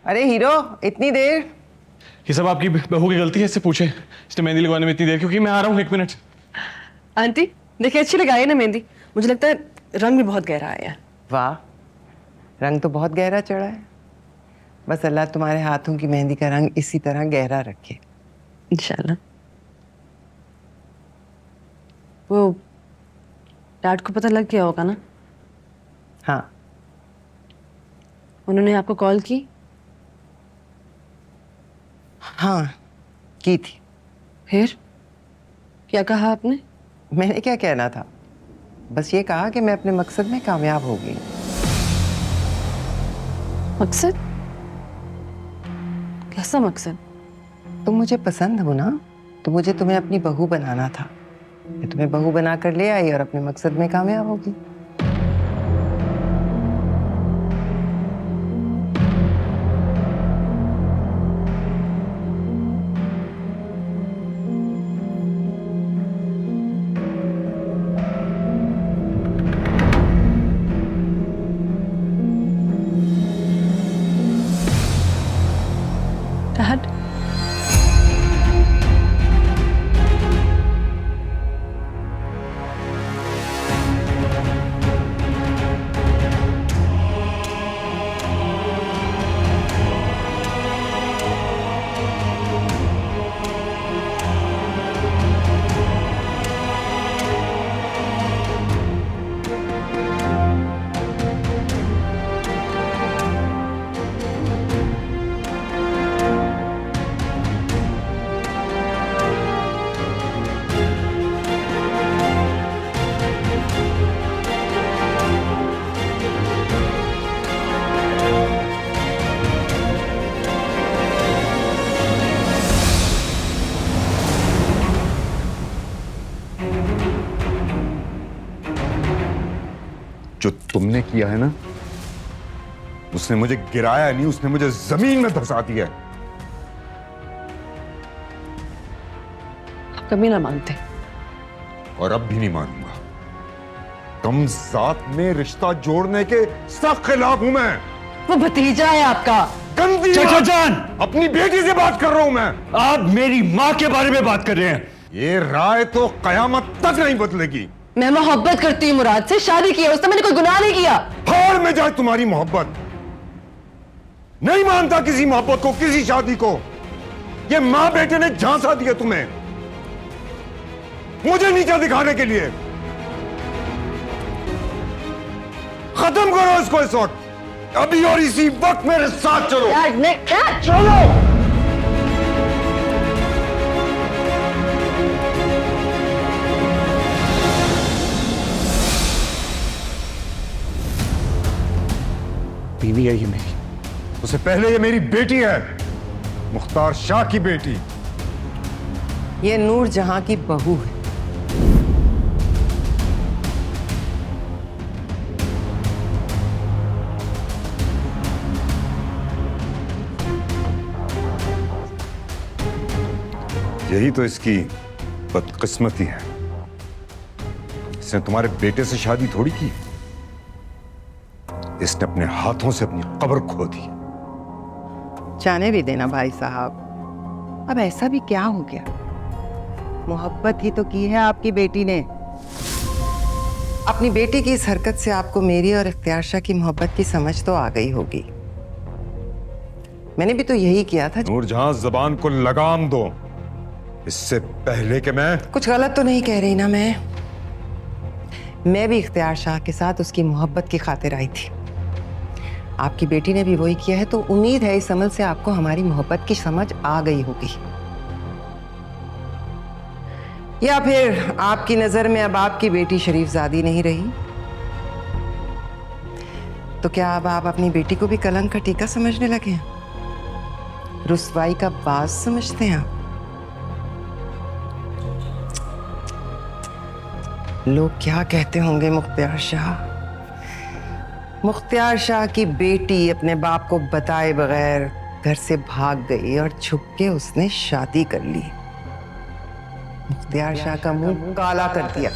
अरे हीरो, इतनी देर? ये सब आपकी बहू की गलती है, इससे पूछे इसने मेहंदी लगवाने में इतनी देर, क्योंकि मैं आ रहा हूँ 1 मिनट। आंटी देखिए, अच्छी लगाई है ना मेहंदी। मुझे लगता है रंग भी बहुत गहरा आया है। वाह, रंग तो बहुत गहरा चढ़ा है। बस अल्लाह तुम्हारे हाथों की मेहंदी का रंग इसी तरह गहरा रखे। इंशाल्लाह। वो डैड को पता लग गया होगा ना? हाँ। उन्होंने आपको कॉल की? हाँ, की थी। फिर क्या कहा आपने? मैंने क्या कहना था, बस ये कहा कि मैं अपने मकसद में कामयाब हो गई। मकसद? कैसा मकसद? तुम मुझे पसंद हो ना, तो मुझे तुम्हें अपनी बहू बनाना था। मैं तुम्हें बहू बना कर ले आई और अपने मकसद में कामयाब हो गई। डैड, जो तुमने किया है ना, उसने मुझे गिराया नहीं, उसने मुझे जमीन में धंसा दिया। कभी ना मानते। और अब भी नहीं मानूंगा। तुम जात में रिश्ता जोड़ने के सख्त खिलाफ हूं मैं। वो भतीजा है आपका। गंदी चाचा जान, अपनी बेटी से बात कर रहा हूं मैं। आप मेरी माँ के बारे में बात कर रहे हैं। ये राय तो कयामत तक नहीं बदलेगी। मैं मोहब्बत करती हूँ मुराद से, शादी की है उसने, मैंने कोई गुनाह नहीं किया। फाड़ में जाए तुम्हारी मोहब्बत। नहीं मानता किसी मोहब्बत को, किसी शादी को। ये मां बेटे ने झांसा दिया तुम्हें, मुझे नीचा दिखाने के लिए। खत्म करो इसको इस वक्त, अभी और इसी वक्त मेरे साथ चलो। डैड, चलो। बीवी है ये मेरी। उससे पहले ये मेरी बेटी है, मुख्तार शाह की बेटी। ये नूर जहां की बहू है। यही तो इसकी बदकिस्मती है। इसने तुम्हारे बेटे से शादी थोड़ी की, इसने अपने हाथों से अपनी कब्र खो दी। जाने भी देना भाई साहब, अब ऐसा भी क्या हो गया। मोहब्बत ही तो की है आपकी बेटी ने। अपनी बेटी की इस हरकत से आपको मेरी और इख्तियार शाह की मोहब्बत की समझ तो आ गई होगी। मैंने भी तो यही किया था। नूरजहां, जबान को लगाम दो, इससे पहले कि मैं कुछ गलत तो नहीं कह रही ना मैं भी इख्तियार शाह के साथ उसकी मोहब्बत की खातिर आई थी। आपकी बेटी ने भी वही किया है, तो उम्मीद है इस अमल से आपको हमारी मोहब्बत की समझ आ गई होगी। या फिर आपकी नजर में अब आपकी बेटी शरीफजादी नहीं रही, तो क्या अब आप अपनी बेटी को भी कलंक का टीका समझने लगे हैं? रुसवाई का बाज समझते हैं आप? लोग क्या कहते होंगे मुख्तियार शाह। मुख्तियार शाह की बेटी अपने बाप को बताए बगैर घर से भाग गई और छुप के उसने शादी कर ली। मुख्तियार शाह का मुंह काला कर दिया।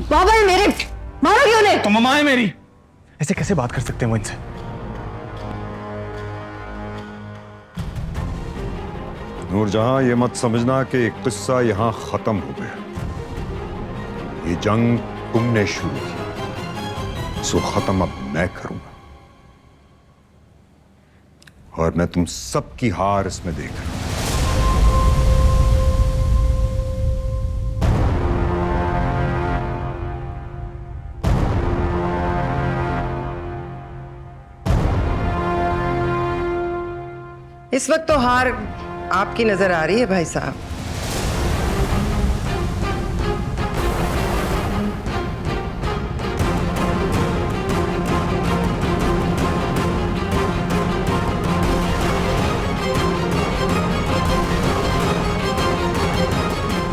बाबा है मेरे, मारो क्यों ने? तो ममा है मेरी, ऐसे कैसे बात कर सकते हैं वो इनसे? नूरजहां, ये मत समझना कि एक किस्सा यहां खत्म हो गया। ये जंग तुमने शुरू की, सो खत्म अब मैं करूंगा। और मैं तुम सबकी हार इसमें देख रहा हूं। इस वक्त तो हार आपकी नजर आ रही है भाई साहब।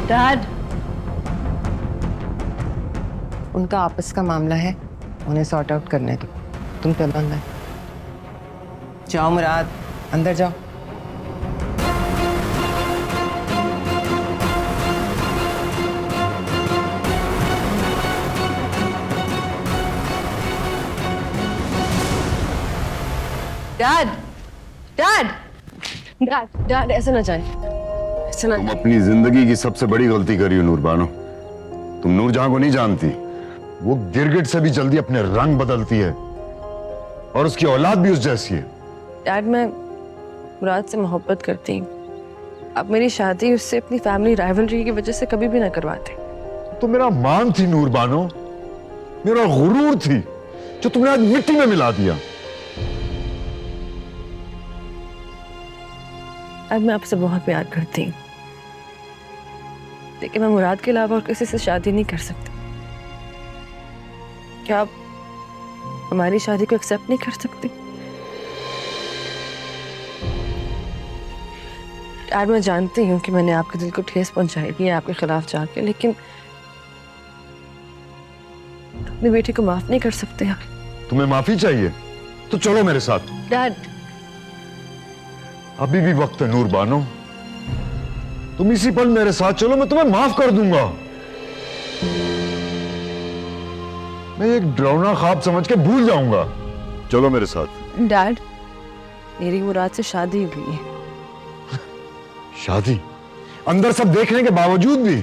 डैड, उनका आपस का मामला है, उन्हें सॉर्ट आउट करने दो। तुम चलो अंदर जाओ। मुराद, अंदर जाओ। डैड, डैड, डैड, डैड, ऐसे ना जाए, ऐसे ना। तुम अपनी जिंदगी की सबसे बड़ी गलती करी हो नूरबानो। तुम नूरजहां को नहीं जानती। वो गिरगिट से भी जल्दी अपने रंग बदलती है और उसकी औलाद भी उस जैसी है। डैड, मैं मुराद से मोहब्बत करती हूँ। अब मेरी शादी उससे अपनी फैमिली राइवलरी की वजह से कभी भी ना करवाते। तो मेरा मान थी नूरबानो, मेरा गुरूर थी, जो तुमने आज मिट्टी में मिला दिया। आज मैं आपसे बहुत प्यार करती हूँ, लेकिन मैं मुराद के अलावा और किसी से शादी नहीं कर सकती। क्या आप हमारी शादी को एक्सेप्ट नहीं कर सकती? यार, मैं जानती हूँ कि मैंने आपके दिल को ठेस पहुंचाई है आपके खिलाफ जाके, लेकिन अपनी बेटी को माफ नहीं कर सकते आप। तुम्हें माफी चाहिए तो चलो मेरे साथ। डैड, अभी भी वक्त है नूरबानो, तुम इसी पल मेरे साथ चलो, मैं तुम्हें माफ कर दूंगा। मैं एक डरावना ख्वाब समझ के भूल जाऊंगा। चलो मेरे साथ। डैड, मेरी मुराद से शादी हुई है। शादी? अंदर सब देखने के बावजूद भी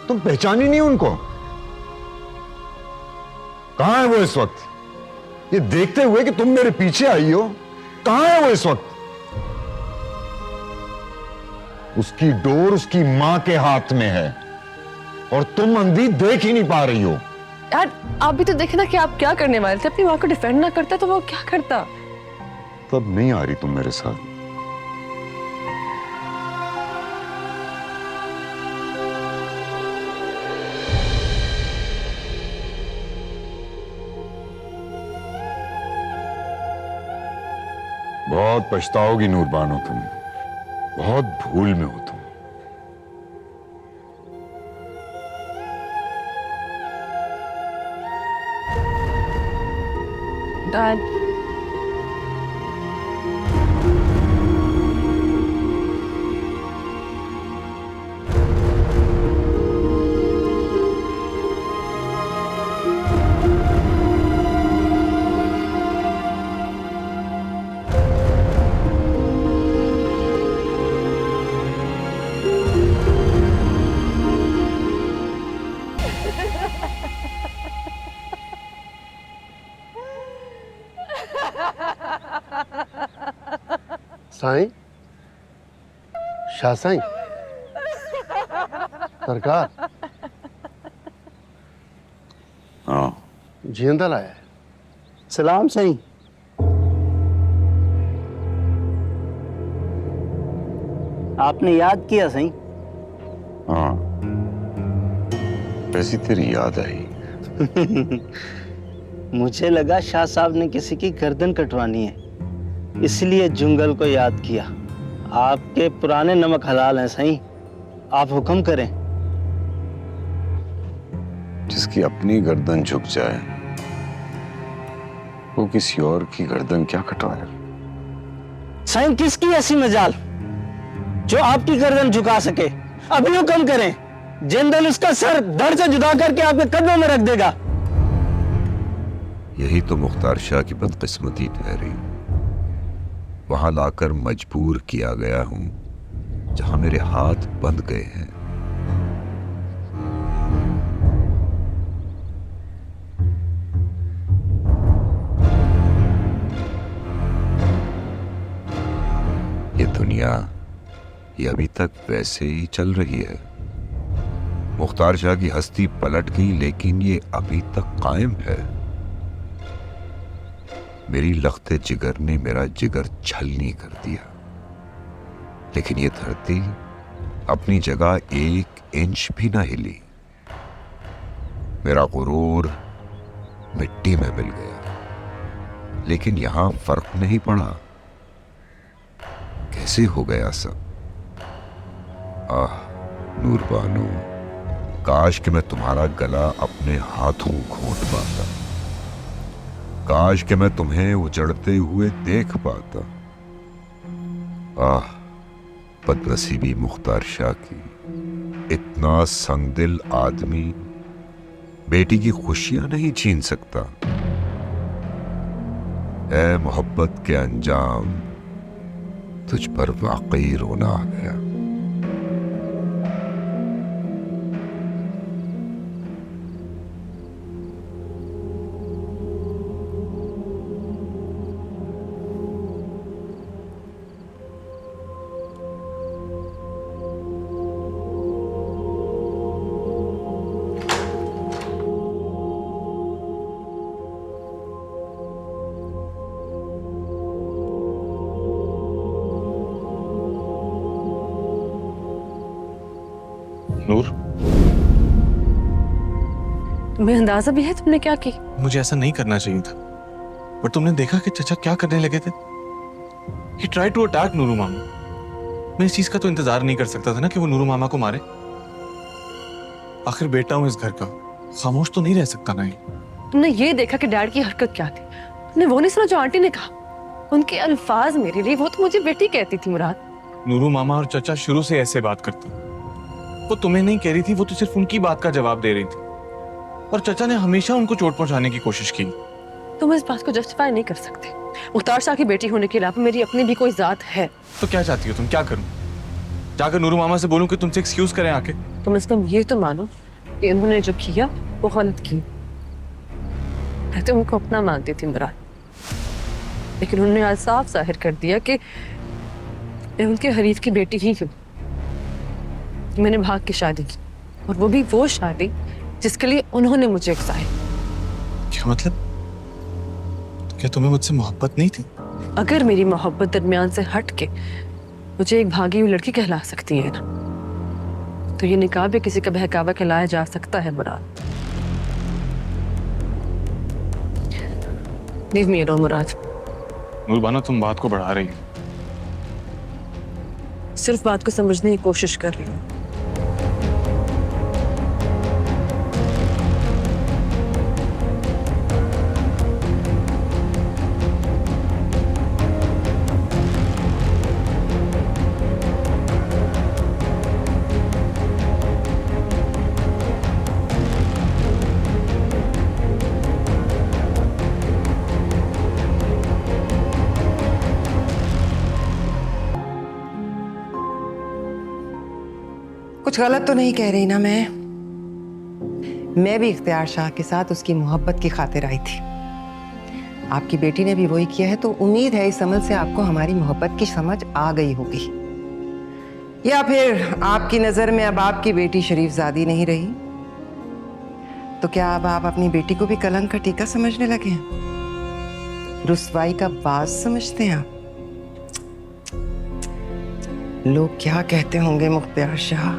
तुम पहचानी नहीं उनको? कहां है वो इस वक्त? ये देखते हुए कि तुम मेरे पीछे आई हो, कहां है वो इस वक्त? उसकी डोर उसकी मां के हाथ में है और तुम अंधी देख ही नहीं पा रही हो। यार, आप भी तो देखे ना कि आप क्या करने वाले थे। अपनी मां को डिफेंड ना करता तो वो क्या करता? तब नहीं आ रही तुम मेरे साथ। बहुत पछताओगी नूरबानो, तुम बहुत भूल में हो तुम। डैड, साईं, शाह साईं, सरकार। हाँ, जिंदा लाया है। सलाम साईं। आपने याद किया साईं? हाँ, वैसी तेरी याद आई। मुझे लगा शाह साहब ने किसी की गर्दन कटवानी है, इसलिए जुंगल को याद किया। आपके पुराने नमक हलाल हैं साईं, आप हुक्म करें। जिसकी अपनी गर्दन झुक जाए वो किसी और की गर्दन क्या कटवाए? साईं, किसकी ऐसी मजाल जो आपकी गर्दन झुका सके? अभी हुक्म करें, जिंदल उसका सर धड़ से जुदा करके आपके कदमों में रख देगा। यही तो मुख्तार शाह की बदकिस्मती ठहरी। वहां लाकर मजबूर किया गया हूं जहां मेरे हाथ बंध गए हैं। ये दुनिया ये अभी तक वैसे ही चल रही है। मुख्तार शाह की हस्ती पलट गई, लेकिन ये अभी तक कायम है। मेरी लख्ते जिगर ने मेरा जिगर छलनी कर दिया, लेकिन ये धरती अपनी जगह 1 इंच भी ना हिली। मेरा गुरूर मिट्टी में मिल गया, लेकिन यहां फर्क नहीं पड़ा। कैसे हो गया सब? आह नूर बानो, काश कि मैं तुम्हारा गला अपने हाथों घोंट पाता। काश कि मैं तुम्हें उजड़ते हुए देख पाता। आह बदनसीबी मुख्तार शाह की। इतना संगदिल आदमी बेटी की खुशियां नहीं छीन सकता। ऐ मोहब्बत के अंजाम, तुझ पर वाकई रोना आ गया। नूर, तुम्हें अंदाजा भी है तुमने क्या की? मुझे ऐसा नहीं करना चाहिए था, पर तुमने देखा कि चचा क्या करने लगे थे। He tried to attack Nooru मामा। मैं इस चीज का तो इंतजार नहीं कर सकता था ना कि वो नूरू मामा को मारे। आखिर बेटा हूं इस घर का, खामोश तो नहीं रह सकता ना। तुमने ये देखा कि डैड की हरकत क्या थी? तुमने वो नहीं सुना जो आंटी ने कहा? उनके अल्फाज मेरे लिए, वो तो मुझे बेटी कहती थी मुराद। नूरू मामा और चचा शुरू से ऐसे बात करते। वो तुम्हें नहीं कह रही थी, वो तो सिर्फ उनकी बात का जवाब दे रही थी, और चचा ने हमेशा उनको चोट पहुंचाने की कोशिश की। तुम इस बात को जस्टिफाई नहीं कर सकते। मुख्तार शाह की बेटी होने के अलावा मेरी अपनी भी कोई जात है। तो क्या चाहती हो तुम? क्या करूं? जाकर नूरू मामा से बोलूं कि तुमसे एक्सक्यूज करें आके? तुम इसमें ये तो मानो कि उन्होंने जो किया वो गलत की। मैं तो उनको अपना मानती थी मुराद, लेकिन उन्होंने आज साफ जाहिर कर दिया कि मैं उनके हरीफ की बेटी ही हूँ। मैंने भाग की शादी की, और वो भी वो शादी जिसके लिए उन्होंने मुझे उकसाया। क्या मतलब? तो क्या तुम्हें मुझसे मोहब्बत नहीं थी? अगर मेरी मोहब्बत दरमियान से हट के मुझे एक भागी हुई लड़की कहला सकती है ना, तो ये निकाह भी किसी का बहकावा कहलाया जा सकता है मुराद। लीव मी अलोन मुराद। नूरबानो, तुम बात को बढ़ा रही हो। सिर्फ बात को समझने की कोशिश कर रही हूँ। कुछ गलत तो नहीं कह रही ना मैं भी इख्तियार शाह के साथ उसकी मोहब्बत की खातिर आई थी। आपकी बेटी ने भी वही किया है, तो उम्मीद है इस अमल से आपको हमारी मोहब्बत की समझ आ गई होगी। या फिर आपकी नजर में अब आपकी बेटी शरीफजादी नहीं रही, तो क्या अब आप अपनी बेटी को भी कलंक का टीका समझने लगे हैं? रुसवाई का बाज समझते हैं आप? लोग क्या कहते होंगे मुख्तियार शाह?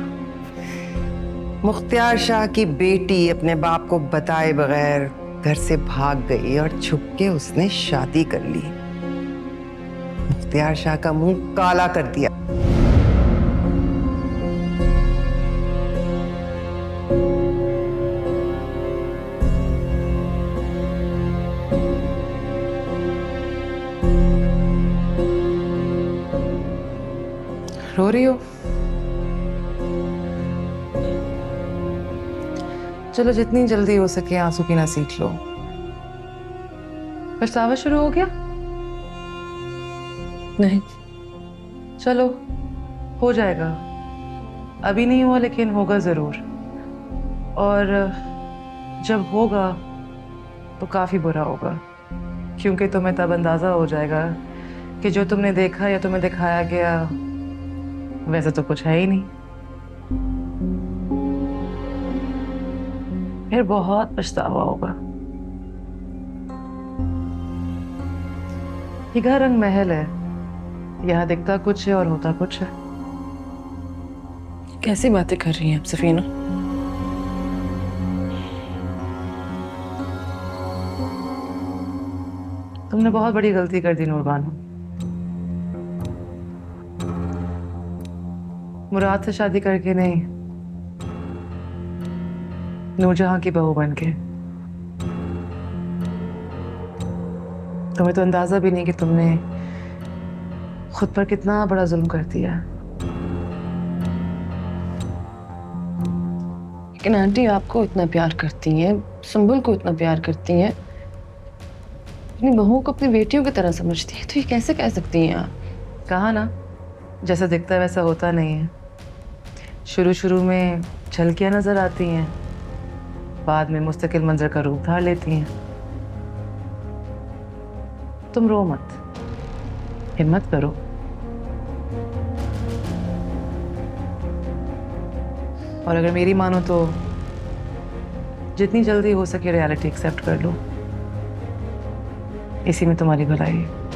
मुख्तियार शाह की बेटी अपने बाप को बताए बगैर घर से भाग गई और छुप के उसने शादी कर ली। मुख्तियार शाह का मुंह काला कर दिया। रो रही हो? चलो जितनी जल्दी हो सके आंसू पीना सीख लो। पछतावा शुरू हो गया? नहीं, चलो हो जाएगा, अभी नहीं हुआ लेकिन होगा ज़रूर। और जब होगा तो काफ़ी बुरा होगा, क्योंकि तुम्हें तब अंदाज़ा हो जाएगा कि जो तुमने देखा या तुम्हें दिखाया गया वैसे तो कुछ है ही नहीं। फिर बहुत पछतावा होगा। ये घर रंग महल है, यहाँ दिखता कुछ है और होता कुछ है। कैसी बातें कर रही हैं आप सफीना? तुमने बहुत बड़ी गलती कर दी नूरबानो। मुराद से शादी करके नहीं, नूरजहां की बहू बन के। तुम्हें तो अंदाजा भी नहीं कि तुमने खुद पर कितना बड़ा जुल्म कर दिया। लेकिन आंटी आपको इतना प्यार करती हैं, संबुल को इतना प्यार करती हैं, अपनी बहू को अपनी बेटियों की तरह समझती हैं, तो ये कैसे कह सकती हैं आप? कहा ना, जैसा दिखता है वैसा होता नहीं है। शुरू शुरू में झलकियां नजर आती हैं, बाद में मुस्तकिल मंजर का रूप धार लेती हैं। तुम रो मत, हिम्मत करो। और अगर मेरी मानो तो जितनी जल्दी हो सके रियलिटी एक्सेप्ट कर लो, इसी में तुम्हारी भलाई है।